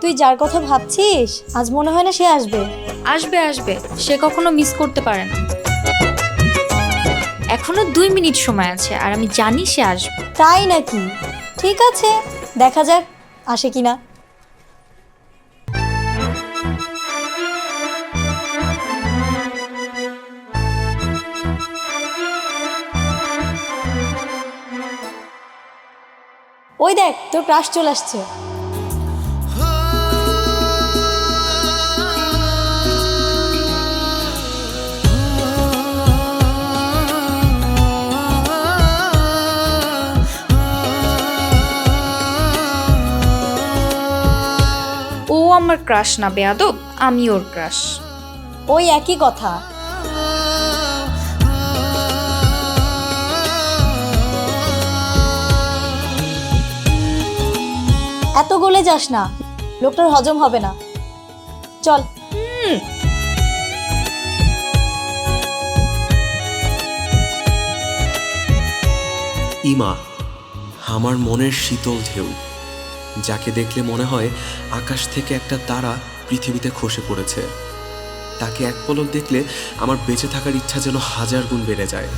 তুই যার কথা ভাবছিস আজ মনে হয় না সে আসবে। আসবে আসবে, সে কখনো মিস করতে পারে না। এখনো 2 মিনিট সময় আছে আর আমি জানি সে আসবে। তাই নাকি? ঠিক আছে, দেখা যাক আসে কিনা। ওই দেখ তোর ক্রাশ চলে আসছে। ও আমার ক্রাশ না বেয়াদব, আমি ওর ক্রাশ। ওই একই কথা। এত গলে যাস না, লোকটার হজম হবে না। চল। ইমা, আমার মনের শীতল ঢেউ, যাকে দেখলে মনে হয় আকাশ থেকে একটা তারা পৃথিবীতে খসে পড়েছে। তাকে এক পলক দেখলে আমার বেঁচে থাকার ইচ্ছা যেন 1000 গুণ বেড়ে যায়।